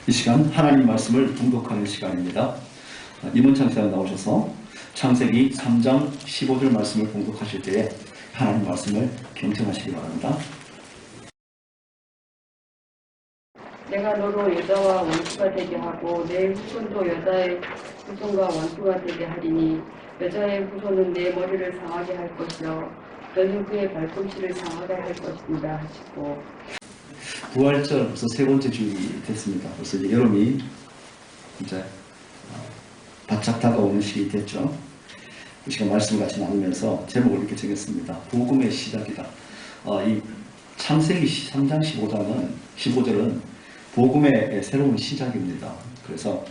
이 시간 하나님 말씀을 봉독하는 시간입니다. 임원창 시장 나오셔서 창세기 3장 15절 말씀을 봉독하실 때에 하나님 말씀을 경청하시기 바랍니다. 내가 너로 여자와 원수가 되게 하고 내 후손도 여자의 후손과 원수가 되게 하리니 여자의 후손은 내 머리를 상하게 할 것이요 너는 그의 발꿈치를 상하게 할 것입니다 하시고, 부활절 벌써 세 번째 주일이 됐습니다. 벌써 이제 여름이 이제 바짝 다가오는 시기 됐죠. 이 시간 말씀을 같이 나누면서 제목을 이렇게 정했습니다. 복음의 시작이다. 이 창세기 3장 15절은 복음의 새로운 시작입니다. 그래서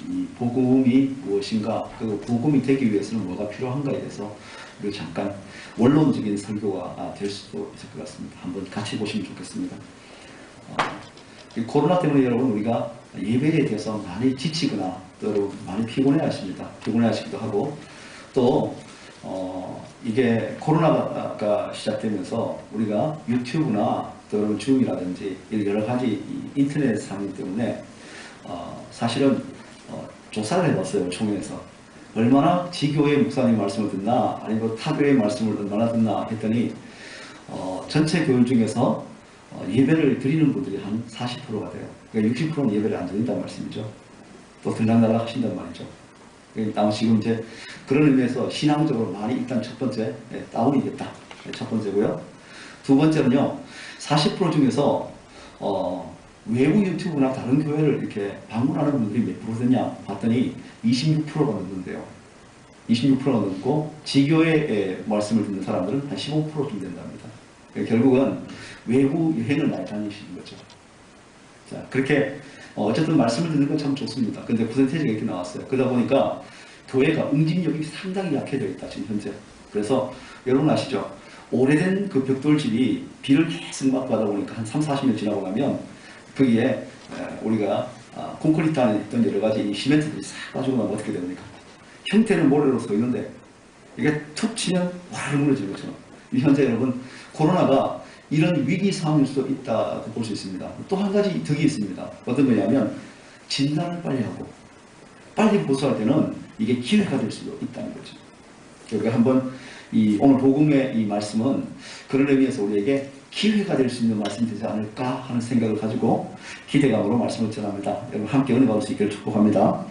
이 복음이 무엇인가, 그리고 복음이 되기 위해서는 뭐가 필요한가에 대해서 우리 잠깐 원론적인 설교가 될 수도 있을 것 같습니다. 한번 같이 보시면 좋겠습니다. 이 코로나 때문에 여러분 우리가 예배에 대해서 많이 지치거나 또 많이 피곤해 하십니다. 피곤해 하시기도 하고 또 이게 코로나가 시작되면서 우리가 유튜브나 또 줌이라든지 여러 가지 인터넷 상이기 때문에 사실은 조사를 해봤어요. 총회에서 얼마나 지교회 목사님 말씀을 듣나 아니면 타교회 말씀을 얼마나 듣나 했더니 전체 교인 중에서 예배를 드리는 분들이 한 40%가 돼요. 그러니까 60%는 예배를 안 드린다는 말씀이죠. 또 들락날락 하신단 말이죠. 그러니까 지금 이제 그런 의미에서 신앙적으로 많이 일단 첫 번째 다운이 됐다. 첫 번째고요. 두 번째는요. 40% 중에서 외부 유튜브나 다른 교회를 이렇게 방문하는 분들이 몇 프로 되냐 봤더니 26%가 넘는데요. 26%가 넘고 지교의 말씀을 듣는 사람들은 한 15%쯤 된답니다. 그러니까 결국은 외부 여행을 많이 다니시는 거죠. 자, 그렇게 어쨌든 말씀을 듣는 건 참 좋습니다. 근데 퍼센테이지가 이렇게 나왔어요. 그러다 보니까 교회가 응집력이 상당히 약해져 있다, 지금 현재. 그래서 여러분 아시죠? 오래된 그 벽돌집이 비를 계속 맞고 하다 보니까 한 3, 40년 지나고 나면 거기에 우리가 콘크리트 안에 있던 여러 가지 시멘트들이 싹 빠지고 나면 어떻게 됩니까? 형태는 모래로 서 있는데 이게 툭 치면 와르르 무너지는 거죠. 현재 여러분 코로나가 이런 위기 상황일 수도 있다고 볼 수 있습니다. 또 한 가지 덕이 있습니다. 어떤 거냐면 진단을 빨리 하고 빨리 보수할 때는 이게 기회가 될 수도 있다는 거죠. 우리가 한번 오늘 복음의 이 말씀은 그런 의미에서 우리에게 기회가 될 수 있는 말씀이 되지 않을까 하는 생각을 가지고 기대감으로 말씀을 전합니다. 여러분 함께 은혜 받을 수 있기를 축복합니다.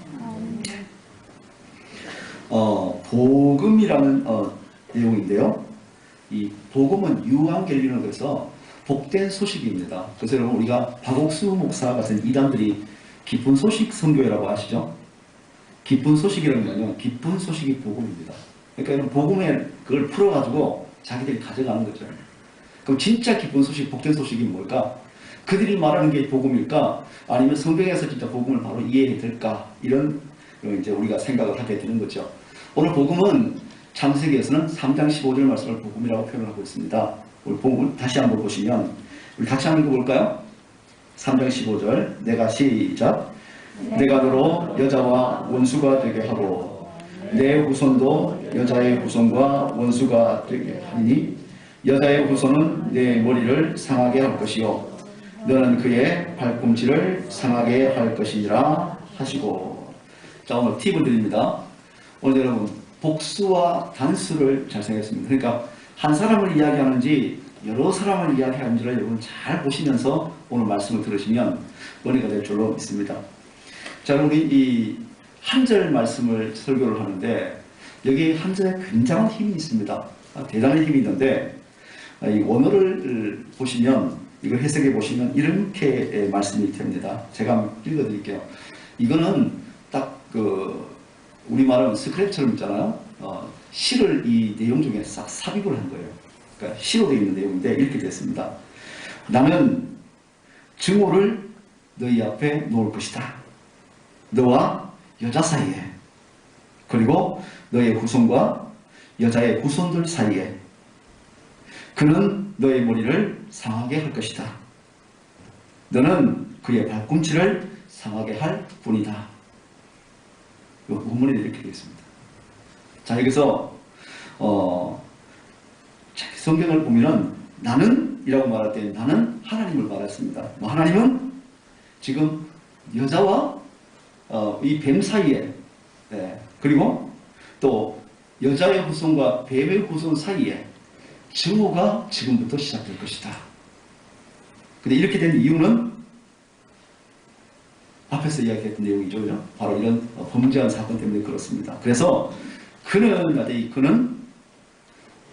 복음이라는 내용인데요. 이 복음은 유앙겔리온으로 해서 복된 소식입니다. 그래서 여러분 우리가 박옥수 목사 같은 이단들이 기쁜 소식 선교회라고 아시죠? 기쁜 소식이라는 거는 기쁜 소식이 복음입니다. 그러니까 이런 복음에 그걸 풀어가지고 자기들이 가져가는 거죠. 그럼 진짜 기쁜 소식, 복된 소식이 뭘까? 그들이 말하는 게 복음일까? 아니면 성경에서 진짜 복음을 바로 이해해야 될까? 이런 이제 우리가 생각을 하게 되는 거죠. 오늘 복음은 창세기에서는 3장 15절 말씀을 복음이라고 표현하고 있습니다. 우리 복음 다시 한번 보시면 우리 같이 한번 읽어볼까요? 3장 15절 내가 시작. 내가 너로 여자와 원수가 되게 하고 내 후손도 여자의 후손과 원수가 되게 하니 여자의 후손은 내 머리를 상하게 할 것이요 너는 그의 발꿈치를 상하게 할 것이니라 하시고. 자, 오늘 팁을 드립니다. 오늘 여러분 복수와 단수를 잘 생각했습니다. 그러니까 한 사람을 이야기하는지 여러 사람을 이야기하는지를 여러분 잘 보시면서 오늘 말씀을 들으시면 은혜가 될 줄로 믿습니다. 자, 우리 이 한 절 말씀을 설교를 하는데 여기 한 절에 굉장한 힘이 있습니다. 대단한 힘이 있는데 이 원어를 보시면 이걸 해석해 보시면 이렇게 말씀이 됩니다. 제가 한번 읽어 드릴게요. 이거는 딱 우리말은 스크랩처럼 있잖아요. 시를 이 내용 중에 싹 삽입을 한 거예요. 그러니까 시로 되어 있는 내용인데 이렇게 됐습니다. 나는 증오를 너희 앞에 놓을 것이다. 너와 여자 사이에 그리고 너의 후손과 여자의 후손들 사이에 그는 너의 머리를 상하게 할 것이다. 너는 그의 발꿈치를 상하게 할 뿐이다. 원문에 이렇게 되어 있습니다. 자, 여기서 성경을 보면은 나는 이라고 말할 때 나는 하나님을 말했습니다. 하나님은 지금 여자와 이 뱀 사이에, 그리고 또 여자의 후손과 뱀의 후손 사이에 증오가 지금부터 시작될 것이다. 근데 이렇게 된 이유는 앞에서 이야기했던 내용이죠. 바로 이런 범죄한 사건 때문에 그렇습니다. 그래서 그는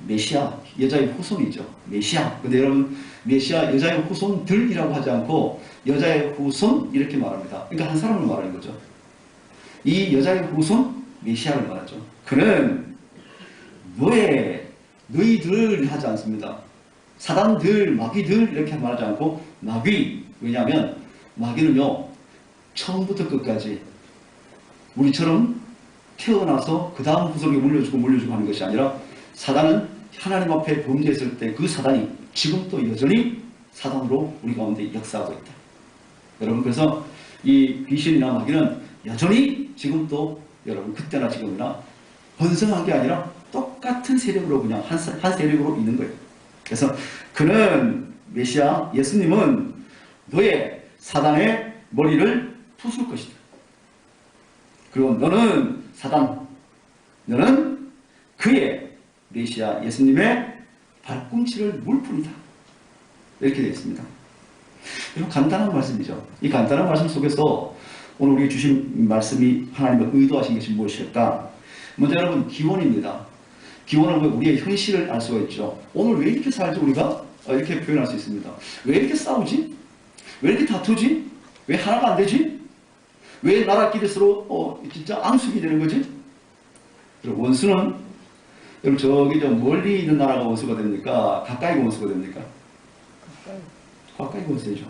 메시아, 여자의 후손이죠. 메시아. 근데 여러분, 메시아, 여자의 후손들이라고 하지 않고 여자의 후손 이렇게 말합니다. 그러니까 한 사람을 말하는 거죠. 이 여자의 후손, 메시아를 말하죠. 그는 너희들 하지 않습니다. 사단들, 마귀들 이렇게 말하지 않고 마귀. 왜냐하면 마귀는요, 처음부터 끝까지 우리처럼 태어나서 그 다음 후손에 물려주고 하는 것이 아니라 사단은 하나님 앞에 범죄했을 때 그 사단이 지금도 여전히 사단으로 우리 가운데 역사하고 있다. 여러분, 그래서 이 귀신이나 마귀는 여전히 지금도 여러분 그때나 지금이나 번성한 게 아니라 똑같은 세력으로 그냥 한 세력으로 있는 거예요. 그래서 그는 메시아 예수님은 너의 사단의 머리를 부술 것이다. 그리고 너는 사단, 너는 그의 메시아 예수님의 발꿈치를 물 뿐이다. 이렇게 되어 있습니다. 이런 간단한 말씀이죠. 이 간단한 말씀 속에서 오늘 우리에게 주신 말씀이 하나님의 의도하신 것이 무엇일까? 먼저 여러분, 기원입니다. 기원은 우리의 현실을 알 수가 있죠. 오늘 왜 이렇게 살지 우리가? 이렇게 표현할 수 있습니다. 왜 이렇게 싸우지? 왜 이렇게 다투지? 왜 하나가 안 되지? 왜 나라끼리 서로 진짜 앙숙이 되는 거지? 원수는 여러분 저기 저 멀리 있는 나라가 원수가 됩니까? 가까이가 원수가 됩니까? 가까이 원수죠.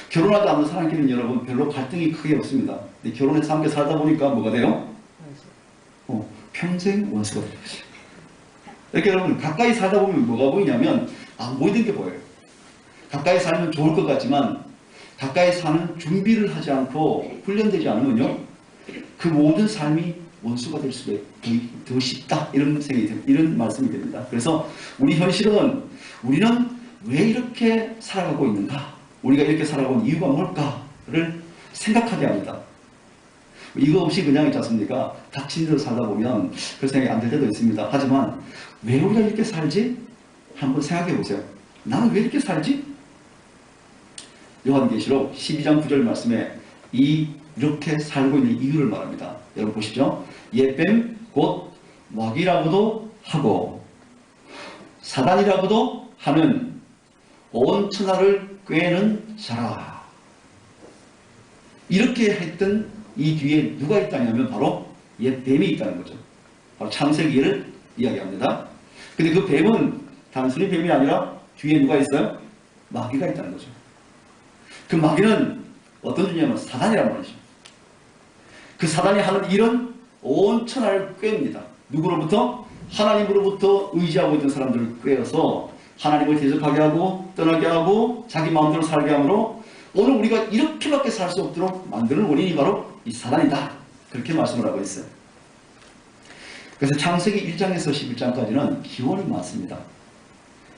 결혼하지 않는 사람끼리는 여러분 별로 갈등이 크게 없습니다. 근데 결혼해서 함께 살다 보니까 뭐가 돼요? 평생 원수가 되는 거지. 이렇게 여러분 가까이 살다 보면 뭐가 보이냐면 안 보이는 게 보여요. 가까이 살면 좋을 것 같지만 가까이 사는 준비를 하지 않고 훈련되지 않으면요, 그 모든 삶이 원수가 될 수가 더 쉽다. 이런 생각이 이런 말씀이 됩니다. 그래서 우리 현실은 우리는 왜 이렇게 살아가고 있는가? 우리가 이렇게 살아가는 이유가 뭘까를 생각하게 합니다. 이거 없이 그냥 있지 않습니까? 닥친 대로 살다 보면 그 생각이 안 들 때도 있습니다. 하지만 왜 우리가 이렇게 살지? 한번 생각해 보세요. 나는 왜 이렇게 살지? 요한계시록 12장 9절 말씀에 이렇게 살고 있는 이유를 말합니다. 여러분 보시죠. 옛뱀 곧 마귀라고도 하고 사단이라고도 하는 온 천하를 꿰는 자라. 이렇게 했던 이 뒤에 누가 있다냐면 바로 옛뱀이 있다는 거죠. 바로 창세기를 이야기합니다. 근데 그 뱀은 단순히 뱀이 아니라 뒤에 누가 있어요? 마귀가 있다는 거죠. 그 마귀는 어떤 존재냐면 사단이란 말이죠. 그 사단이 하는 일은 온 천하를 꿰입니다. 누구로부터? 하나님으로부터 의지하고 있는 사람들을 꿰어서 하나님을 대적하게 하고 떠나게 하고 자기 마음대로 살게 하므로 오늘 우리가 이렇게밖에 살 수 없도록 만드는 원인이 바로 이 사단이다. 그렇게 말씀을 하고 있어요. 그래서 창세기 1장에서 11장까지는 기원이 많습니다.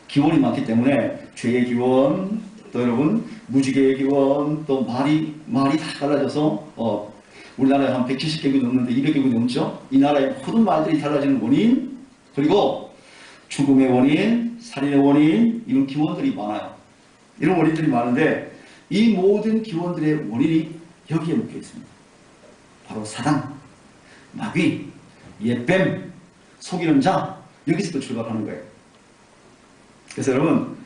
기원이 많기 때문에 죄의 기원, 또 여러분 무지개의 기원, 또 말이 다 달라져서 우리나라에 한 170개국이 넘는데 200개국이 넘죠. 이 나라의 모든 말들이 달라지는 원인, 그리고 죽음의 원인, 살인의 원인, 이런 기원들이 많아요. 이런 원인들이 많은데 이 모든 기원들의 원인이 여기에 묶여 있습니다. 바로 사단, 마귀, 옛뱀, 속이는 자, 여기서부터 출발하는 거예요. 그래서 여러분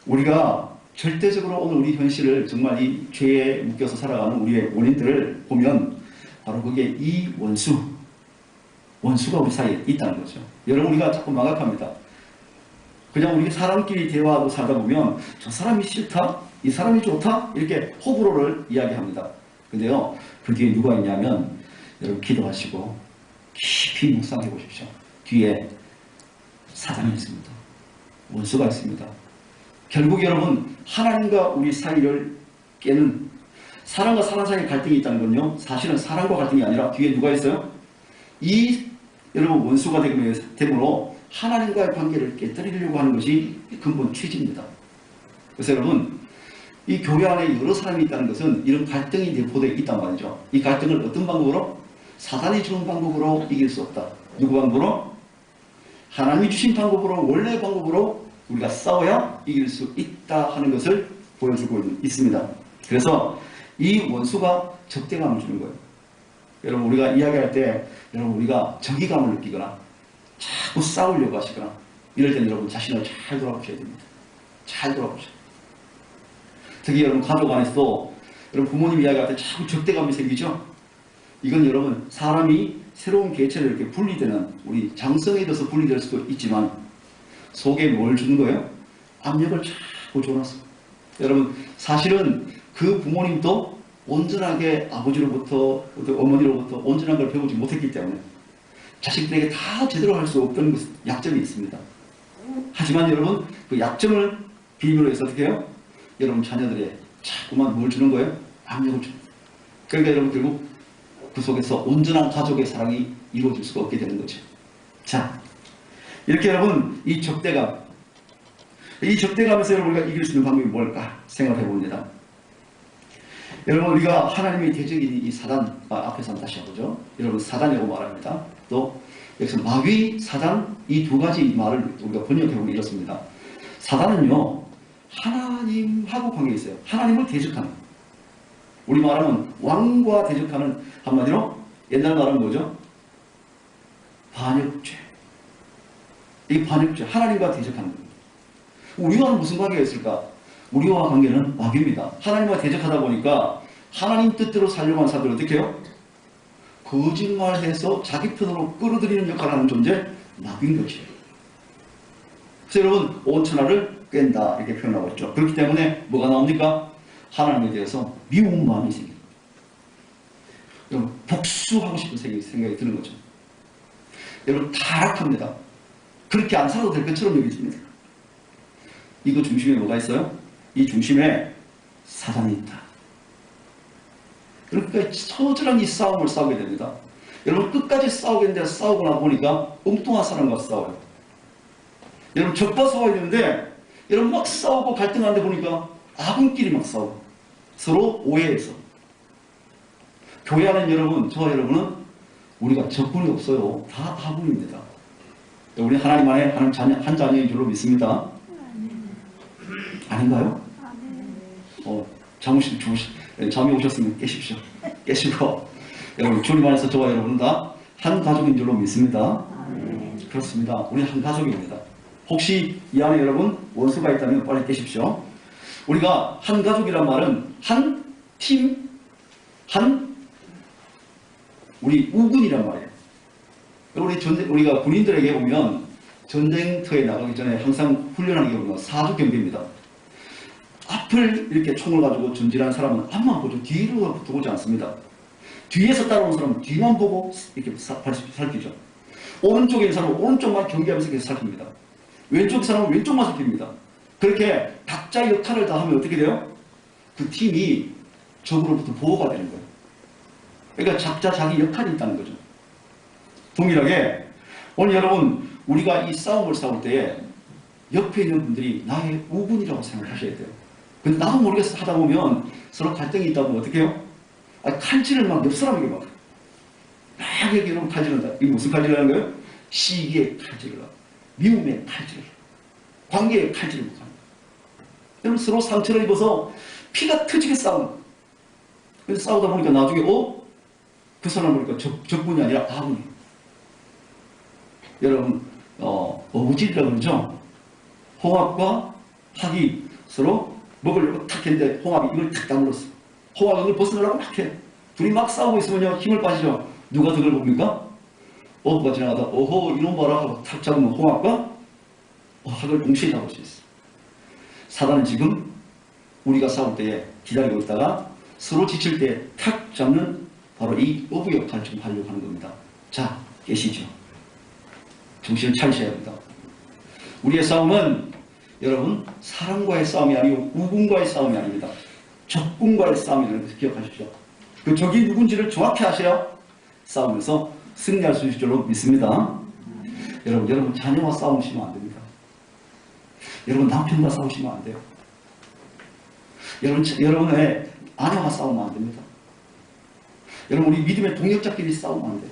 우리가 절대적으로 오늘 우리 현실을 정말 이 죄에 묶여서 살아가는 우리의 원인들을 보면 바로 그게 이 원수가 우리 사이에 있다는 거죠. 여러분 우리가 자꾸 망각합니다. 그냥 우리가 사람끼리 대화하고 살다 보면 저 사람이 싫다? 이 사람이 좋다? 이렇게 호불호를 이야기합니다. 근데요, 그 뒤에 누가 있냐면 여러분 기도하시고 깊이 묵상해 보십시오. 뒤에 사단이 있습니다. 원수가 있습니다. 결국 여러분 하나님과 우리 사이를 깨는 사람과 사람 사이에 갈등이 있다는 건요, 사실은 사람과 갈등이 아니라 뒤에 누가 있어요? 이 여러분 원수가 됨으로 하나님과의 관계를 깨뜨리려고 하는 것이 근본 취지입니다. 그래서 여러분 이 교회 안에 여러 사람이 있다는 것은 이런 갈등이 내포되어 있단 말이죠. 이 갈등을 어떤 방법으로? 사단이 주는 방법으로 이길 수 없다. 누구 방법으로? 하나님이 주신 방법으로, 원래의 방법으로 우리가 싸워야 이길 수 있다 하는 것을 보여주고 있습니다. 그래서 이 원수가 적대감을 주는 거예요. 여러분, 우리가 이야기할 때 여러분 우리가 정의감을 느끼거나 자꾸 싸우려고 하시거나 이럴 때는 여러분 자신을 잘 돌아보셔야 됩니다. 잘 돌아보셔야 돼요. 특히 여러분 가족 안에서도 여러분 부모님 이야기할 때 자꾸 적대감이 생기죠. 이건 여러분 사람이 새로운 개체를 이렇게 분리되는, 우리 장성에 들어서 분리될 수도 있지만 속에 뭘 주는 거예요? 압력을 자꾸 줘놨어. 여러분 사실은 그 부모님도 온전하게 아버지로부터 어머니로부터 온전한 걸 배우지 못했기 때문에 자식들에게 다 제대로 할 수 없던 약점이 있습니다. 하지만 여러분 그 약점을 비밀로 해서 어떻게 해요? 여러분 자녀들에게 자꾸만 뭘 주는 거예요? 압력을 줍니다. 그러니까 여러분 결국 그 속에서 온전한 가족의 사랑이 이루어질 수가 없게 되는 거죠. 자, 이렇게 여러분 이 적대감에서 여러분 우리가 이길 수 있는 방법이 뭘까 생각해 봅니다. 여러분 우리가 하나님의 대적인 이 사단, 앞에서 한번 다시 해보죠. 여러분 사단이라고 말합니다. 또 여기서 마귀, 사단 이 두 가지 말을 우리가 번역해 보면 이렇습니다. 사단은요 하나님하고 관계 있어요. 하나님을 대적하는, 우리 말하면 왕과 대적하는, 한마디로 옛날 말은 뭐죠? 반역죄. 이 반역죄, 하나님과 대적하는 겁니다. 우리와는 무슨 관계가 있을까? 우리와 관계는 마귀입니다. 하나님과 대적하다 보니까 하나님 뜻대로 살려고 하는 사람들 어떻게 해요? 거짓말해서 자기 편으로 끌어들이는 역할을 하는 존재, 마귀인 것이에요. 그래서 여러분 온천하를 깬다 이렇게 표현하고 있죠. 그렇기 때문에 뭐가 나옵니까? 하나님에 대해서 미운 마음이 생깁니다. 여러분 복수하고 싶은 생각이 드는 거죠. 여러분 타락합니다. 그렇게 안 살아도 될 것처럼 여겨집니다. 이거 중심에 뭐가 있어요? 이 중심에 사단이 있다. 그러니까 처절한 이 싸움을 싸우게 됩니다. 여러분 끝까지 싸우겠는데 싸우고 나 보니까 엉뚱한 사람과 싸워요. 여러분 적과 싸워야 되는데 여러분 막 싸우고 갈등하는데 보니까 아군끼리 막 싸우고 서로 오해해서. 교회 안에 여러분, 저와 여러분은 우리가 적군이 없어요. 다 아군입니다. 우리 하나님 안에 한 자녀인 줄로 믿습니다. 아닌가요? 잠이 오셨으면 깨십시오. 깨시고 여러분 주님 안에서 저와 여러분은 다 한 가족인 줄로 믿습니다. 그렇습니다. 우리 한 가족입니다. 혹시 이 안에 여러분 원수가 있다면 빨리 깨십시오. 우리가 한 가족이란 말은 한 팀, 우리 우군이란 말이에요. 우리가 군인들에게 보면 전쟁터에 나가기 전에 항상 훈련하는 게 보면 사주 경비입니다. 앞을 이렇게 총을 가지고 전진하는 사람은 앞만 보죠. 뒤로 보지 않습니다. 뒤에서 따라오는 사람은 뒤만 보고 이렇게 살피죠. 오른쪽에 있는 사람은 오른쪽만 경계하면서 계속 살핍니다. 왼쪽 사람은 왼쪽만 살핍니다. 그렇게 각자의 역할을 다 하면 어떻게 돼요? 그 팀이 적으로부터 보호가 되는 거예요. 그러니까 각자 자기 역할이 있다는 거죠. 동일하게 오늘 여러분 우리가 이 싸움을 싸울 때에 옆에 있는 분들이 나의 우군이라고 생각하셔야 돼요. 근데 나도 모르겠어 하다 보면 서로 갈등이 있다 보면 어떻게 해요? 칼질을 막 옆 사람에게 막 이렇게 여러분 칼질을 한다. 이게 무슨 칼질을 하는 거예요? 시기의 칼질을 하고 미움의 칼질을 하고 관계의 칼질을 하고 여러분 서로 상처를 입어서 피가 터지게 싸우는 거예요. 그래서 싸우다 보니까 나중에 그 사람 보니까 적군이 아니라 아군이에요. 여러분 어부질이라고 그러죠? 홍합과 닭이 서로 먹으려고 탁 했는데 홍합이 이걸 탁 다물었어. 홍합이 이걸 벗어나려고 막 해. 둘이 막 싸우고 있으면요 힘을 빠지죠. 누가 덕을 봅니까? 어부가 지나가다 어허 이놈 봐라 하고 탁 잡으면 홍합과 닭을 동시에 잡을 수 있어. 사단은 지금 우리가 싸울 때에 기다리고 있다가 서로 지칠 때 탁 잡는 바로 이 어부 역할을 지금 하려고 하는 겁니다. 자, 계시죠? 정신을 차리셔야 합니다. 우리의 싸움은 여러분 사람과의 싸움이 아니고 우군과의 싸움이 아닙니다. 적군과의 싸움이라는 것을 기억하십시오. 그 적이 누군지를 정확히 아셔야 싸우면서 승리할 수 있을 줄로 믿습니다. 여러분 자녀와 싸우시면 안 됩니다. 여러분 남편과 싸우시면 안 돼요. 여러분의 아내와 싸우면 안 됩니다. 여러분, 우리 믿음의 동역자끼리 싸우면 안 돼요.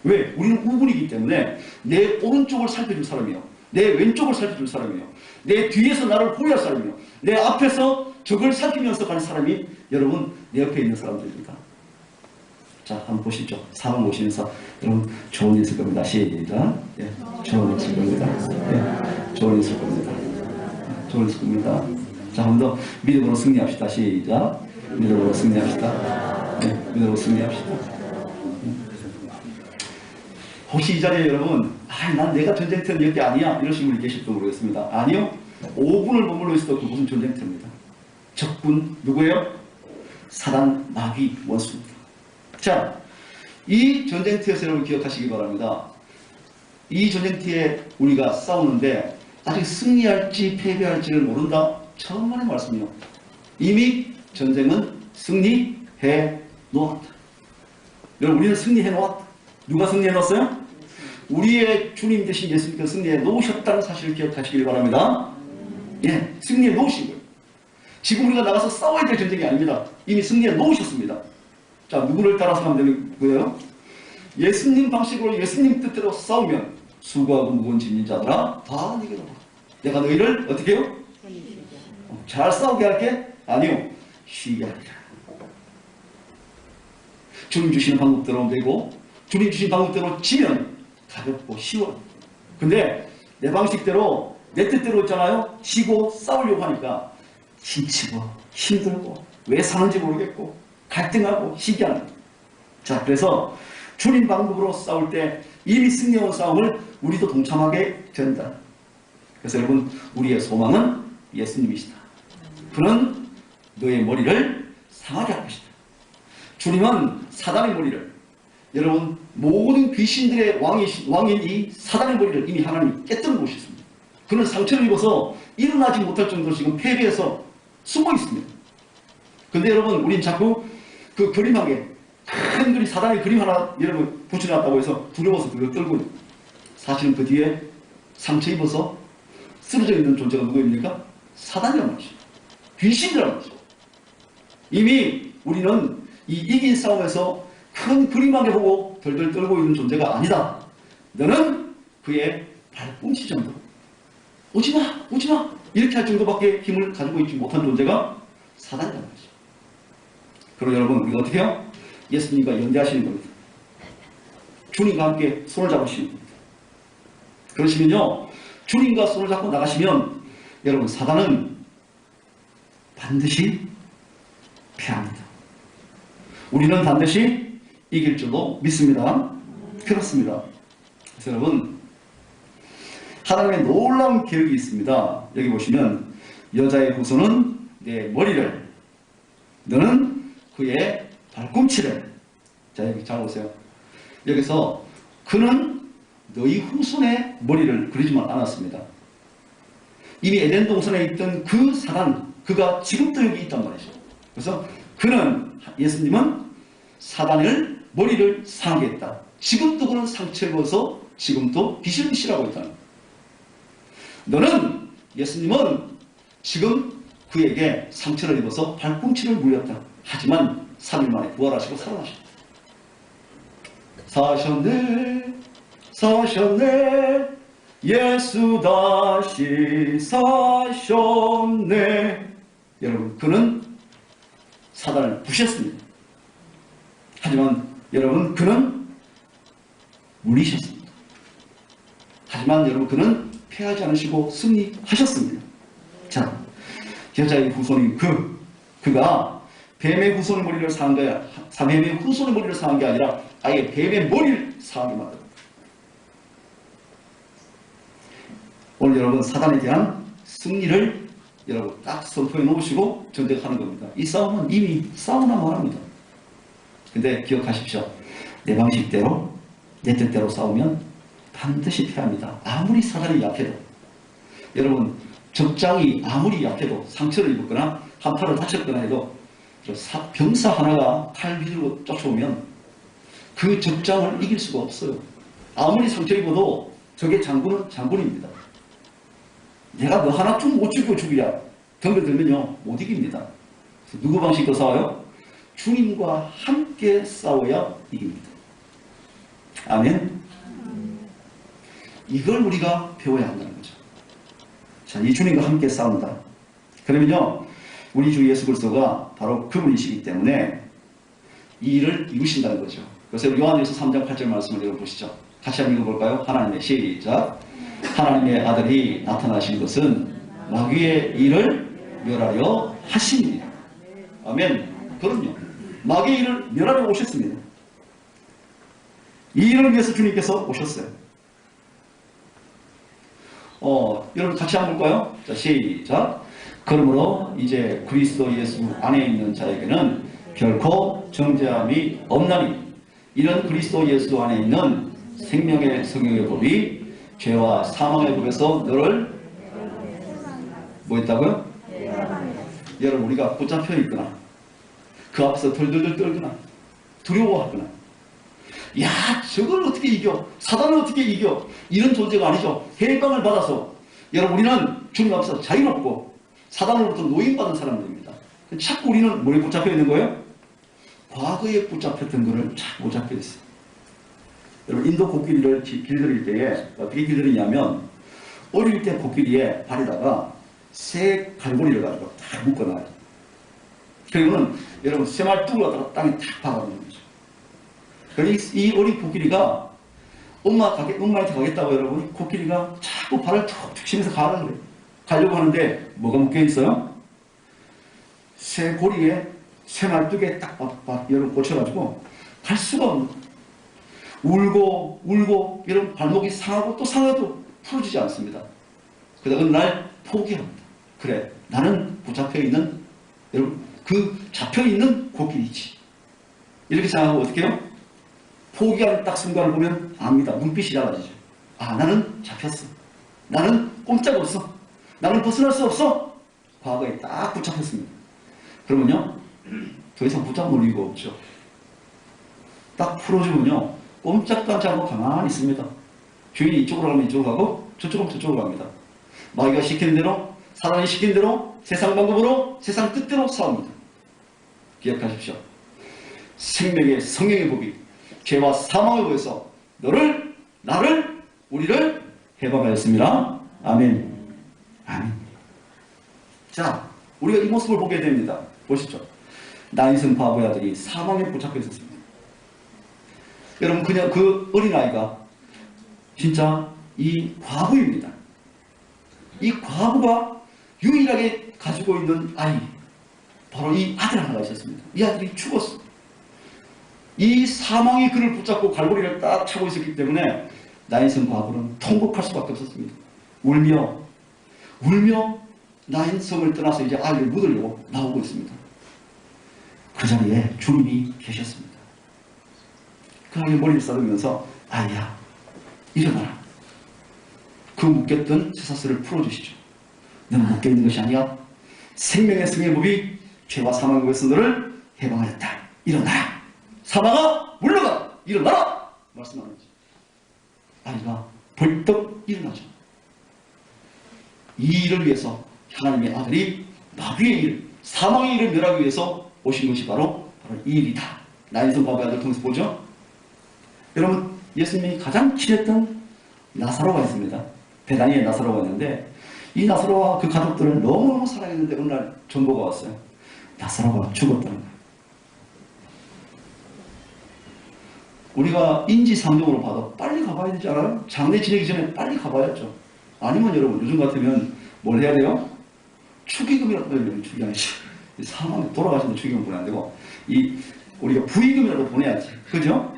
왜? 우리는 우군이기 때문에 내 오른쪽을 살펴줄 사람이요, 내 왼쪽을 살펴줄 사람이요, 내 뒤에서 나를 보호할 사람이요, 내 앞에서 적을 살피면서 가는 사람이 여러분 내 옆에 있는 사람들입니다. 자, 한번 보시죠. 4번 보시면서 여러분 좋은 일 있을 겁니다. 시작. 예, 좋은 일 있을 겁니다. 예, 좋은 일 있을 겁니다. 좋은 일 있을 겁니다. 자, 한 번 더 믿음으로 승리합시다. 시작. 믿음으로 승리합시다. 예, 믿음으로 승리합시다. 혹시 이 자리에 여러분, 난 내가 전쟁터는 여기 아니야, 이러신 분이 계실지 모르겠습니다. 아니요. 5군을 머물러 있어도 그것은 전쟁터입니다. 적군 누구예요? 사단, 마귀, 원수입니다. 자, 이 전쟁터에서 여러분 기억하시기 바랍니다. 이 전쟁터에 우리가 싸우는데 아직 승리할지 패배할지를 모른다. 천만의 말씀이요. 이미 전쟁은 승리해 놓았다. 여러분, 우리는 승리해 놓았다. 누가 승리해 놓았어요? 우리의 주님 되신 예수님께서 승리해 놓으셨다는 사실을 기억하시길 바랍니다. 예, 승리해 놓으신 거예요. 지금 우리가 나가서 싸워야 될 전쟁이 아닙니다. 이미 승리해 놓으셨습니다. 자, 누구를 따라서 하면 되는 거예요? 예수님 방식으로 예수님 뜻대로 싸우면 수고하고 무거운 짐진 자들아 다 내게로 와. 내가 너희를 어떻게 해요? 잘 싸우게 할게? 아니요, 쉬게 하리라. 주님 주시는 방법대로 되고 주님 주신 방법대로 지면 가볍고 쉬워. 근데 내 방식대로 내 뜻대로 있잖아요. 쉬고 싸우려고 하니까 힘치고 힘들고 왜 사는지 모르겠고 갈등하고 시기하는 거예요. 자, 그래서 주님 방법으로 싸울 때 이미 승리해온 싸움을 우리도 동참하게 된다. 그래서 여러분, 우리의 소망은 예수님이시다. 그는 너의 머리를 상하게 할 것이다. 주님은 사단의 머리를, 여러분 모든 귀신들의 왕인 이 사단의 머리를 이미 하나님이 깨뜨려 놓으셨습니다. 그는 상처를 입어서 일어나지 못할 정도로 지금 패배해서 숨어 있습니다. 근데 여러분, 우린 자꾸 그 그림하게 큰 그림, 사단의 그림 하나 여러분 붙여놨다고 해서 두려워서 그걸 떨고 있는, 사실은 그 뒤에 상처 입어서 쓰러져 있는 존재가 누구입니까? 사단이란 말이죠. 귀신이란 말이죠. 이미 우리는 이 이긴 싸움에서 큰 그림하게 보고 덜덜 떨고 있는 존재가 아니다. 너는 그의 발꿈치 정도, 오지마 오지마 이렇게 할 정도밖에 힘을 가지고 있지 못한 존재가 사단이란 말이죠. 그럼 여러분, 우리가 어떻게 해요? 예수님과 연대하시는 겁니다. 주님과 함께 손을 잡으시는 겁니다. 그러시면요, 주님과 손을 잡고 나가시면 여러분, 사단은 반드시 패합니다. 우리는 반드시 이길 줄로 믿습니다. 그렇습니다. 그래서 여러분, 하나님의 놀라운 계획이 있습니다. 여기 보시면 여자의 후손은 내 머리를, 너는 그의 발꿈치를. 자, 여기 잘 보세요. 여기서 그는 너희 후손의 머리를 그리지만 않았습니다. 이미 에덴 동산에 있던 그 사단, 그가 지금도 여기 있단 말이죠. 그래서 그는, 예수님은 사단을 머리를 상하게 했다. 지금도 그는 상처 입어서 지금도 비실비실하고 있다는 거예요. 너는, 예수님은 지금 그에게 상처를 입어서 발꿈치를 물렸다. 하지만 3일 만에 부활하시고 살아나셨다. 사셨네 사셨네 예수 다시 사셨네. 여러분, 그는 사단을 부셨습니다. 하지만 여러분, 그는 물리셨습니다. 하지만 여러분, 그는 패하지 않으시고 승리하셨습니다. 자, 여자의 후손인 그가 뱀의 후손의 머리를 상한 게, 뱀의 후손의 머리를 상한 게 아니라 아예 뱀의 머리를 상하게 만듭니다. 오늘 여러분, 사단에 대한 승리를 여러분 딱 선포해 놓으시고 전쟁하는 겁니다. 이 싸움은 이미 싸우나만 합니다. 근데 기억하십시오. 내 방식대로, 내 뜻대로 싸우면 반드시 패합니다. 아무리 사단이 약해도. 여러분, 적장이 아무리 약해도, 상처를 입었거나 한 팔을 다쳤거나 해도 병사 하나가 칼 휘두르고 쫓아오면 그 적장을 이길 수가 없어요. 아무리 상처 입어도 적의 장군은 장군입니다. 내가 너 하나 좀 못 죽이고 죽이랴 덤벼들면요 못 이깁니다. 누구 방식으로 싸워요? 주님과 함께 싸워야 이깁니다. 아멘. 이걸 우리가 배워야 한다는 거죠. 자, 이 주님과 함께 싸운다. 그러면요, 우리 주 예수 그리스도가 바로 그분이시기 때문에 이 일을 이루신다는 거죠. 그래서 요한일서 3장 8절 말씀을 읽어보시죠. 같이 한번 읽어볼까요? 하나님의 시작. 하나님의 아들이 나타나신 것은 마귀의 일을 멸하려 하십니다. 아멘. 그럼요. 마귀의 일을 멸하려 오셨습니다. 이 일을 위해서 주님께서 오셨어요. 여러분 같이 한번 볼까요? 자, 시작. 그러므로 이제 그리스도 예수 안에 있는 자에게는 결코 정죄함이 없나니 이런 그리스도 예수 안에 있는 생명의 성령의 법이 죄와 사망의 법에서 너를 뭐 했다고요? 여러분 우리가 붙잡혀 있거나 그 앞에서 덜덜덜 떨거나 두려워하거나 야 저걸 어떻게 이겨? 사단을 어떻게 이겨? 이런 존재가 아니죠. 해방을 받아서 여러분 우리는 주님 앞에서 자유롭고 사단으로부터 노임받은 사람들입니다. 자꾸 우리는 뭐에 붙잡혀 있는 거예요? 과거에 붙잡혔던 거를 자꾸 붙잡혀 있어요. 여러분 인도 코끼리를 길들일 때에 어떻게 길들이냐면 어릴 때 코끼리의 발에다가 새 갈고리를 가지고 딱 묶어놔요. 그리고는 여러분 새말뚝을 갖다가 땅에 탁 박아놓는 거죠. 이 어린 코끼리가 엄마한테 가겠다고 여러분 코끼리가 자꾸 발을 툭툭 치면서 가는 거예요. 가려고 하는데 뭐가 묶여있어요? 새 고리에 새 말뚝에 딱 여러분 꽂혀가지고 갈 수가 없는 거예요. 울고 여러분 발목이 상하고 또 상해도 풀어지지 않습니다. 그러다 어느 날 포기합니다. 그래 나는 붙잡혀있는 여러분 그 잡혀있는 코끼리지. 이렇게 생각하고 어떻게 해요? 포기하는 딱 순간을 보면 압니다. 눈빛이 달라지죠. 아 나는 잡혔어. 나는 꼼짝없어. 나는 벗어날 수 없어. 과거에 딱 붙잡혔습니다. 그러면요 더 이상 붙잡을 이유가 없죠. 딱 풀어주면요 꼼짝도 않지 않고 가만히 있습니다. 주인이 이쪽으로 가면 이쪽으로 가고 저쪽으로 가면 저쪽으로 갑니다. 마귀가 시키는 대로 사단이 시키는 대로 세상 방법으로 세상 뜻대로 싸웁니다. 기억하십시오. 생명의 성령의 법이 죄와 사망의 법에서 나를 우리를 해방하였습니다. 아멘. 아멘. 자 우리가 이 모습을 보게 됩니다. 보시죠. 나인성 바보의 아들이 사망에 붙잡혀 있었습니다. 여러분 그냥 그 어린아이가 진짜 이 과부입니다. 이 과부가 유일하게 가지고 있는 아이 바로 이 아들 하나가 있었습니다. 이 아들이 죽었어. 이 사망이 그를 붙잡고 갈고리를 딱 차고 있었기 때문에 나인성 과부는 통곡할 수밖에 없었습니다. 울며 나인성을 떠나서 이제 아이를 묻으려고 나오고 있습니다. 그 자리에 주님이 계셨습니다. 그 아이의 머리를 싸르면서 아이야 일어나라. 그 묶였던 쇠사슬을 풀어주시죠. 너는 묶여있는 것이 아니야. 생명의 성의 법이 죄와 사망의 법에서 너를 해방하였다. 일어나라. 사망아 물러가라. 일어나라. 말씀하는 거죠. 아이가 벌떡 일어나죠. 이 일을 위해서 하나님의 아들이 마귀의 일, 사망의 일을 멸하기 위해서 오신 것이 바로 이 일이다. 나인성 바보의 아들 통해서 보죠. 여러분 예수님이 가장 친했던 나사로가 있습니다. 베다니에 나사로가 있는데 이 나사로와 그 가족들을 너무너무 사랑했는데 어느 날 전보가 왔어요. 나사로가 죽었다는 거예요. 우리가 인지상정으로 봐도 빨리 가봐야 되지 않아요? 장례 지내기 전에 빨리 가봐야죠. 아니면 여러분 요즘 같으면 뭘 해야 돼요? 축의금이라도 보내면 축의 아니지. 사망에 돌아가시는데 축의금 보내야 안 되고 우리가 부의금이라도 보내야지. 그죠?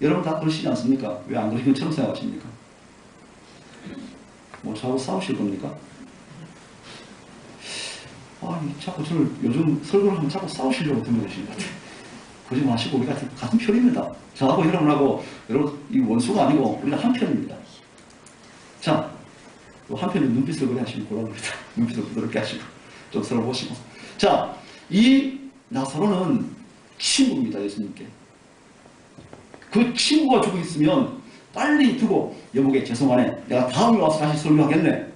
여러분 다 그러시지 않습니까? 왜 안 그러시는 것처럼 생각하십니까? 뭐 저하고 싸우실 겁니까? 아니 자꾸 저를 요즘 설교를 하면 자꾸 싸우시려고 들려주시는 것 같아요. 그러지 마시고 우리가 같은 편입니다. 저하고 여러분하고 여러분 이 원수가 아니고 우리가 한 편입니다. 자, 한편에 눈빛을 그래 하시면 고맙습니다. 눈빛을 부드럽게 하시고 좀 서로 보시고. 자, 이 나사로는 친구입니다. 예수님께. 그 친구가 죽어 있으면 빨리 두고 여보게 죄송하네. 내가 다음에 와서 다시 설교하겠네.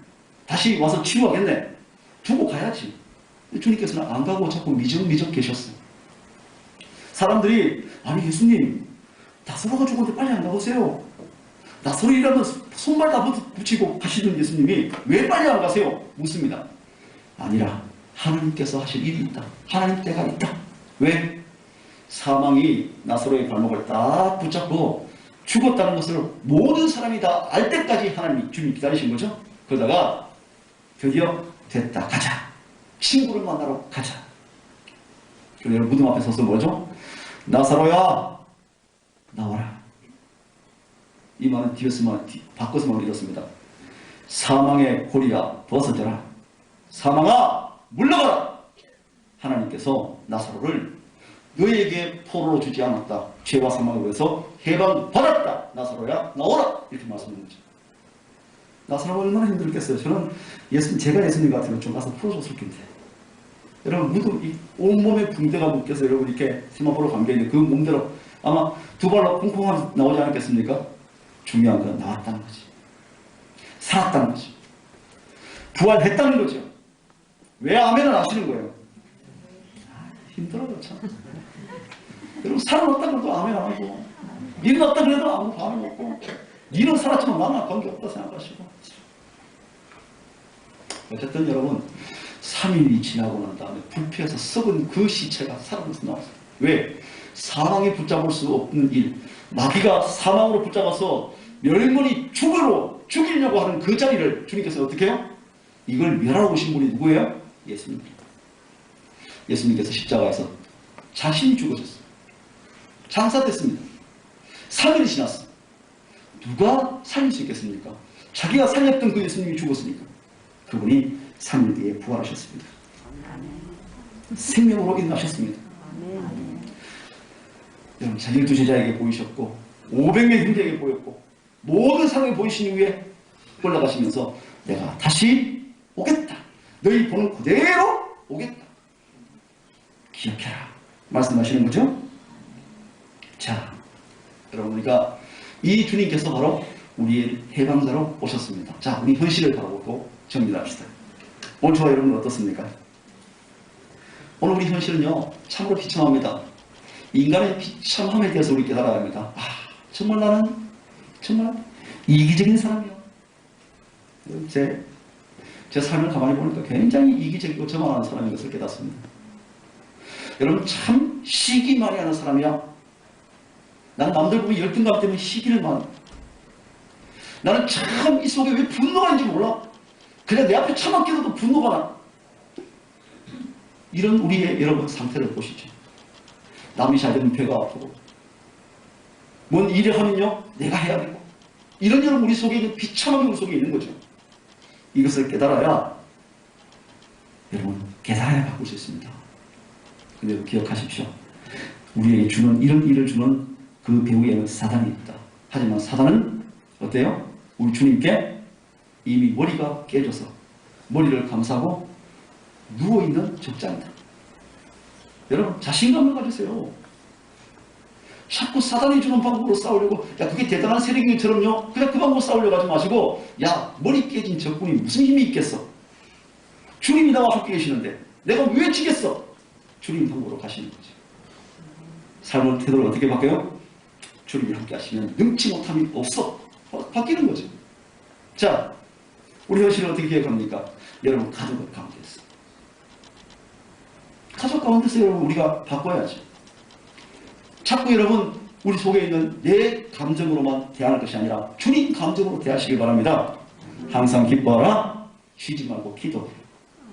다시 와서 치유하겠네. 두고 가야지. 주님께서는 안 가고 자꾸 미적미적 계셨어요. 사람들이 아니 예수님 나사로가 죽었는데 빨리 안 가보세요. 나사로이라면 손발 다 붙이고 가시던 예수님이 왜 빨리 안 가세요? 묻습니다. 아니라 하나님께서 하실 일이 있다. 하나님 때가 있다. 왜? 사망이 나사로의 발목을 딱 붙잡고 죽었다는 것을 모든 사람이 다 알 때까지 하나님이 주님이 기다리신 거죠. 그러다가 드디어 됐다. 가자. 친구를 만나러 가자. 그래서 무덤 앞에 서서 뭐죠? 나사로야 나와라. 이 말은 바꿔서만 읽었습니다. 사망의 고리야 벗어져라. 사망아 물러가라. 하나님께서 나사로를 너에게 포로로 주지 않았다. 죄와 사망에 의해서 해방받았다. 나사로야 나오라. 이렇게 말씀하는 거죠. 나사로가 얼마나 힘들겠어요. 저는 제가 예수님 같으면 좀 가서 풀어줬을 텐데. 여러분 무덤 온몸에 붕대가 묶여서 여러분 이렇게 세마포로 감겨있는 그 몸대로 아마 두 발로 콩콩 나오지 않았겠습니까? 중요한 건 나왔다는 거지. 살았다는 거지. 부활했다는 거죠. 왜 아멘을 하시는 거예요? 힘들어요 참. 여러분 살아났다고 해도 아멘 안 하고 일어났다 그래도 아무 반응 없고 니는 살았지만 나는 관계없다 생각하시고. 어쨌든 여러분 3일이 지나고 난 다음에 불피해서 썩은 그 시체가 살아나서 나왔어요. 왜? 사망이 붙잡을 수 없는 일, 마귀가 사망으로 붙잡아서 멸문이 죽이려고 하는 그 자리를 주님께서 어떻게 해요? 이걸 멸하러 오신 분이 누구예요? 예수님. 예수님께서 십자가에서 자신이 죽으셨어요. 장사됐습니다. 3일이 지났어요. 누가 살릴 수 있겠습니까? 자기가 살렸던 그 예수님이 죽었으니까. 그분이 3일 뒤에 부활하셨습니다. 생명으로 일어나셨습니다. 여러분 자기를 두 제자에게 보이셨고 500명 형제에게 보였고 모든 사람에게 보이신 이후에 올라가시면서 내가 다시 오겠다. 너희 보는 그대로 오겠다. 기억해라. 말씀하시는 거죠? 자, 여러분 우리가 이 주님께서 바로 우리의 해방자로 오셨습니다. 자, 우리 현실을 바라보고 정리를 합시다. 오늘 저와 여러분은 어떻습니까? 오늘 우리 현실은요 참으로 비참합니다. 인간의 비참함에 대해서 우리 깨달아야 합니다. 정말 나는 정말 이기적인 사람이요. 제 삶을 가만히 보니까 굉장히 이기적이고 저만하는 사람인 것을 깨닫습니다. 여러분 참 시기 많이 하는 사람이야. 나는 남들 보면 열등감 때문에 시기를 많이. 나는 참 이 속에 왜 분노가 있는지 몰라. 그냥 내 앞에 차만 깨도 분노가 나. 이런 우리의 여러분 상태를 보시죠. 남이 잘 되면 배가 아프고 뭔 일을 하면요 내가 해야 되고 이런 여러분 우리 속에 있는 비참함이 우리 속에 있는 거죠. 이것을 깨달아야 여러분 깨달아야 바꿀 수 있습니다. 근데 기억하십시오. 우리에게 주는 이런 일을 주는 그 배후에는 사단이 있다. 하지만 사단은 어때요? 우리 주님께 이미 머리가 깨져서 머리를 감싸고 누워있는 적장이다. 여러분 자신감을 가지세요. 자꾸 사단이 주는 방법으로 싸우려고 그게 대단한 세력인처럼요 그냥 그 방법으로 싸우려고 하지 마시고 머리 깨진 적군이 무슨 힘이 있겠어. 주님이 나와 함께 계시는데 내가 왜 지겠어. 주님 방법으로 가시는 거죠. 삶의 태도를 어떻게 바뀌어요? 주님이 함께 하시면 능치 못함이 없어. 바뀌는 거죠. 자, 우리 현실을 어떻게 기억합니까? 여러분 가족을 가운데서 가족 가운데서 여러분 우리가 바꿔야죠. 자꾸 여러분 우리 속에 있는 내 감정으로만 대하는 것이 아니라 주님 감정으로 대하시길 바랍니다. 항상 기뻐하라. 쉬지 말고 기도해.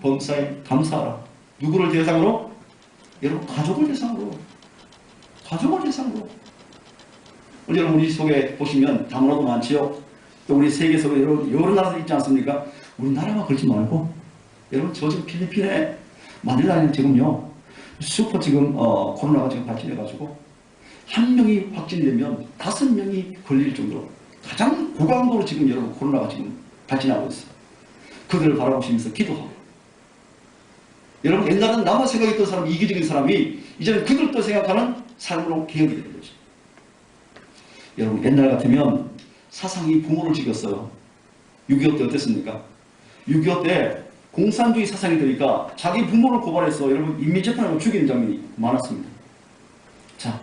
범사에 감사하라. 누구를 대상으로? 여러분 가족을 대상으로. 가족을 대상으로. 여러분 우리 속에 보시면 다문화도 많지요. 또 우리 세계 속에 여러 나라들 있지 않습니까? 우리나라만 걸지 말고 여러분 저 지금 필리핀에 마닐라에는 지금요 슈퍼 지금 코로나가 지금 발진해가지고 한 명이 확진되면 5명이 걸릴 정도로 가장 고강도로 지금 여러분 코로나가 지금 발진하고 있어요. 그들을 바라보시면서 기도하고. 여러분 옛날에는 나만 생각했던 사람이 이기적인 사람이 이제는 그들도 생각하는 삶으로 개혁이 되는 거죠. 여러분 옛날 같으면 사상이 부모를 죽였어요. 6.25 때 어땠습니까? 6.25 때 공산주의 사상이 되니까 자기 부모를 고발해서 여러분 인민재판으로 죽이는 장면이 많았습니다. 자,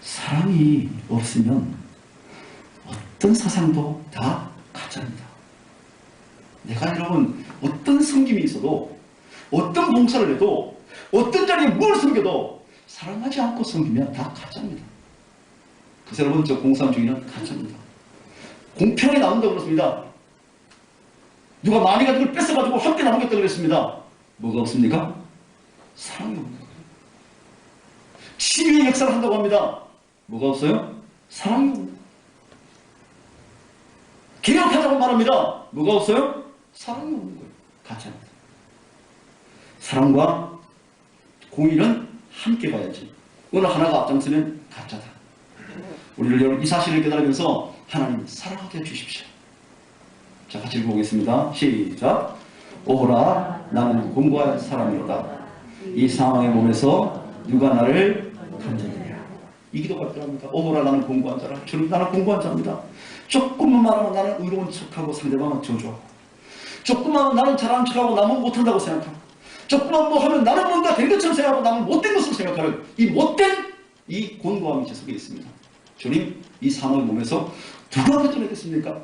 사랑이 없으면 어떤 사상도 다 가짜입니다. 내가 여러분 어떤 섬김이 있어도 어떤 봉사를 해도 어떤 자리에 뭘 섬겨도 사랑하지 않고 섬기면 다 가짜입니다. 그래서 여러분 저 공산주의는 가짜입니다. 공평하게 나눈다고 그렇습니다. 누가 많이 가진 걸 뺏어가지고 함께 나누겠다고 그랬습니다. 뭐가 없습니까? 사랑이 없는 거예요. 치유의 역사를 한다고 합니다. 뭐가 없어요? 사랑이 없는 거예요. 개혁하자고 말합니다. 뭐가 없어요? 사랑이 없는 거예요. 가짜입니다. 사랑과 공의는 함께 가야지. 어느 하나가 앞장서면 가짜다. 우리를 여러분 이 사실을 깨달으면서 하나님 사랑하게 해주십시오. 자, 같이 읽어보겠습니다. 시작. 오호라 나는 공고한 사람이로다. 이 상황의 몸에서 누가 나를 건져내랴. 이 기도가 필요합니다. 오호라 나는 공고한 자라. 주님 나는 공고한 자입니다. 조금만 말하면 나는 의로운 척하고 상대방은 저주하고, 조금만 나는 잘하는 척하고 남은 못한다고 생각하고, 조금만 뭐 하면 나는 뭔가 된 것처럼 생각하고 남은 못된 것으로 생각하는 이 못된 이 곤고함이 제 속에 있습니다. 주님 이 상황의 몸에서 누가 건져내겠습니까?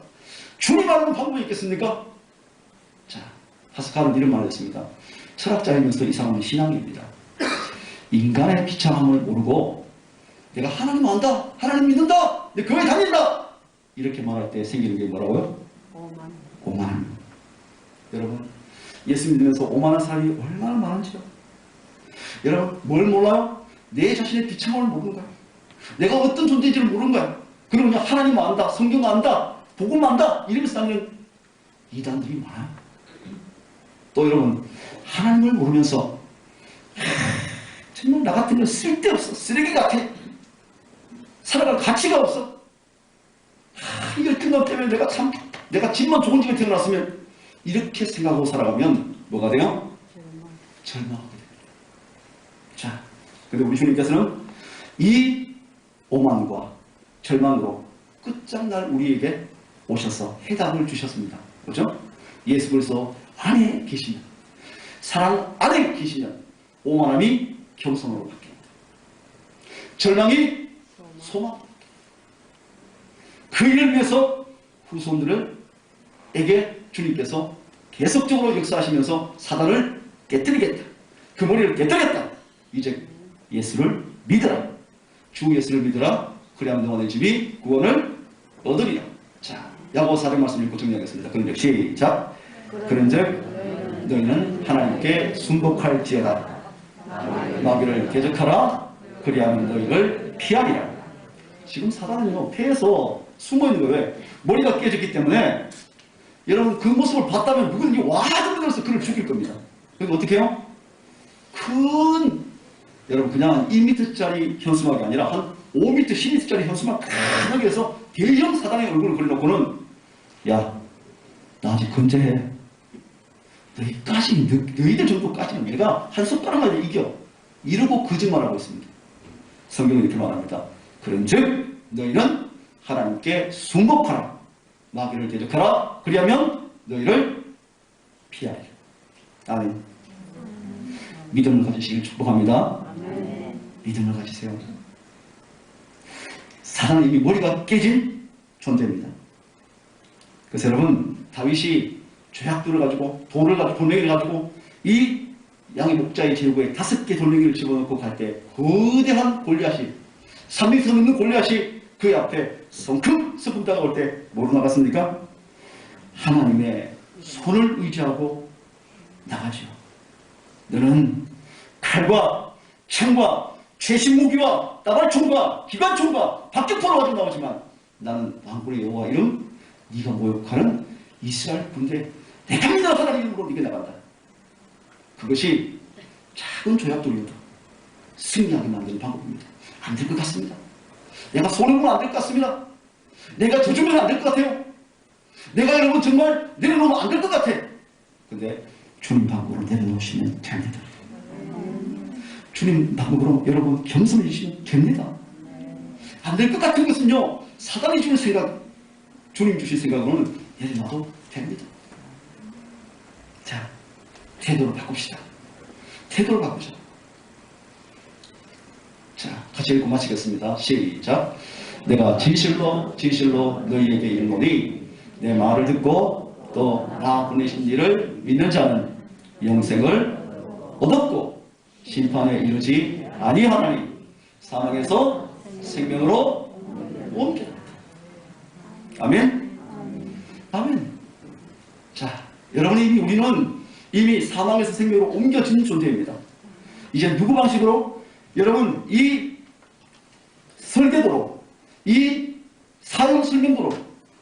주님 알는 방법이 있겠습니까? 자, 하스칼은 이런 말을 했습니다. 철학자이면서 이 사람은 신앙입니다. 인간의 비참함을 모르고 내가 하나님 안다, 하나님 믿는다, 내 교회 다닌다 이렇게 말할 때 생기는 게 뭐라고요? 오만. 여러분 예수 믿으면서 오만한 사람이 얼마나 많은지요. 여러분 뭘 몰라요? 내 자신의 비참함을 모르는 거예요. 내가 어떤 존재인지를 모르는 거예요. 그리고 그냥 하나님 안다, 성경 안다, 복음 안다 이러면서 다니는 이단들이 많아요. 또 여러분 하나님을 모르면서 정말 나 같은 건 쓸데없어, 쓰레기 같아, 살아갈 가치가 없어, 이 열등감 때문에 내가 집만 좋은 집에 태어났으면 이렇게 생각하고 살아가면 뭐가 돼요? 절망하게 됩니다. 자, 근데 우리 주님께서는 이 오만과 절망으로 끝장날 우리에게 오셔서 해답을 주셨습니다. 그렇죠? 예수 그리스도 안에 계시면, 사랑 안에 계시면 오만함이 겸손으로 바뀝니다. 절망이 소망으로 바뀝니다. 그 일을 위해서 후손들에게 주님께서 계속적으로 역사하시면서 사단을 깨뜨리겠다, 그 머리를 깨뜨리겠다. 이제 예수를 믿으라, 주 예수를 믿으라, 그리하면 너희 집이 구원을 얻으리라. 자, 야고보서 4장 말씀 읽고 정리하겠습니다. 그런즉 시작. 그런즉 너희는 하나님께 순복할지어다. 마귀를 대적하라. 그리하면 너희를 피하리라. 지금 사단은요 폐에서 숨어있는 거예요. 왜? 머리가 깨졌기 때문에. 여러분 그 모습을 봤다면 누구든지 와도 들어서 그를 죽일 겁니다. 그리고 어떻게 해요? 여러분 그냥 2m짜리 현수막이 아니라 한 5m, 10m짜리 현수막 크게 해서 대형 사단의 얼굴을 그려놓고는 야, 나 아직 건재해. 너희들 정도까지는 내가 한 숟가락만 이겨. 이러고 거짓말하고 있습니다. 성경은 이렇게 말합니다. 그런즉 너희는 하나님께 순복하라. 마귀를 대적하라. 그리하면 너희를 피하리라. 아멘. 믿음을 가지시길 축복합니다. 믿음을 가지세요. 사단은 이미 머리가 깨진 존재입니다. 그래서 여러분 다윗이 죄악들을 가지고 돌멩이를 가지고 이 양의 목자의 제후에 5개 돌멩이를 집어넣고 갈 때 거대한 골리앗이 3m 넘는 골리앗이 그의 앞에 성큼 스푼 다가올 때 뭐로 나갔습니까? 하나님의 손을 의지하고 나가죠. 너는 칼과 창과 최신 무기와 따발총과 기관총과 박격포로 가지고 나오지만 나는 왕권의 여호와 이름, 네가 모욕하는 이스라엘 군대 내가 믿는 하나님 이름으로 네게 나간다. 그것이 작은 조약돌이어도 승리하게 만드는 방법입니다. 안 될 것 같습니다. 내가 손해보면 안 될 것 같습니다. 내가 져주면 안 될 것 같아요. 내가 여러분 정말 내려놓으면 안 될 것 같아. 근데 주님 방법으로 내려놓으시면 됩니다. 주님 방법으로 여러분 겸손해지시면 됩니다. 안 될 것 같은 것은요 사단이 주는 생각, 주님 주실 생각으로는 내려놔도 됩니다. 자, 태도를 바꿉시다. 태도를 바꾸자. 자, 같이 읽고 마치겠습니다. 시작. 내가 진실로 진실로 너희에게 이르노니 내 말을 듣고 또 나 보내신 이를 믿는 자는 영생을 얻었고 심판에 이르지 아니하나니 사망에서 생명으로 옮겨졌다. 아멘. 아멘. 자, 여러분 우리는 이미 사망에서 생명으로 옮겨진 존재입니다. 이제 누구 방식으로? 여러분 이 설계도로 이 사용 설명도로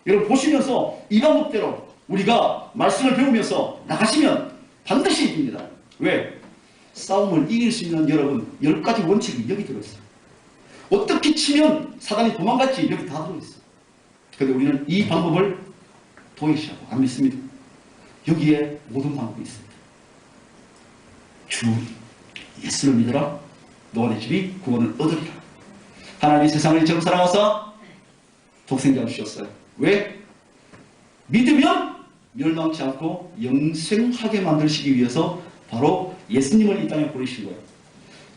여러분 보시면서 이 방법대로 우리가 말씀을 배우면서 나가시면 반드시 이깁니다. 왜? 싸움을 이길 수 있는 여러분 10가지 원칙이 여기 들어있어요. 어떻게 치면 사단이 도망갈지 여기 다 들어있어요. 그런데 우리는 이 방법을 도외시하고 안 믿습니다. 여기에 모든 방법이 있습니다. 주 예수를 믿어라. 너와 내 집이 구원을 얻으리라. 하나님이 세상을 이처럼 사랑하사 독생자를 주셨어요. 왜? 믿으면 멸망치 않고 영생하게 만드시기 위해서 바로 예수님을 이 땅에 보내신 거예요.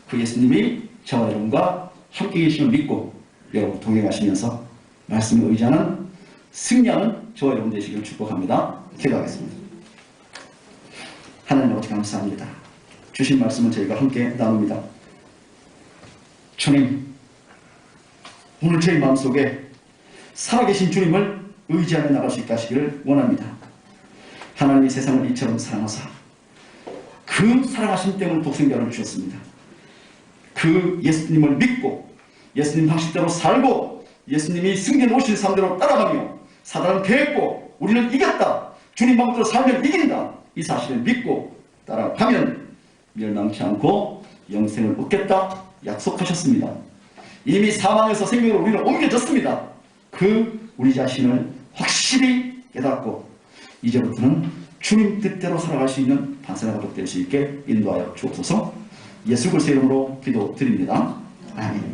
그 예수님이 저와 여러분과 함께 계심을 믿고 여러분 동행하시면서 말씀을 의지하는 승리하는 저와 여러분 되시기를 축복합니다. 기도하겠습니다. 하나님 아버지 감사합니다. 주신 말씀을 저희가 함께 나눕니다. 주님, 오늘 저희 마음속에 살아계신 주님을 의지하며 나갈 수 있게 하시기를 원합니다. 하나님이 세상을 이처럼 사랑하사 그 사랑하심 때문에 독생자를 주셨습니다. 그 예수님을 믿고 예수님 방식대로 살고 예수님이 승리해 놓으신 삶대로 따라가며 사단은 패했고 우리는 이겼다. 주님 방법대로 살면 이긴다. 이 사실을 믿고 따라가면 멸망치 않고 영생을 얻겠다 약속하셨습니다. 이미 사망에서 생명으로 우리는 옮겨졌습니다. 그 우리 자신을 확실히 깨닫고 이제부터는 주님 뜻대로 살아갈 수 있는 반세나 가족 될 수 있게 인도하여 주옵소서. 예수 그리스도의 이름으로 기도드립니다. 아멘.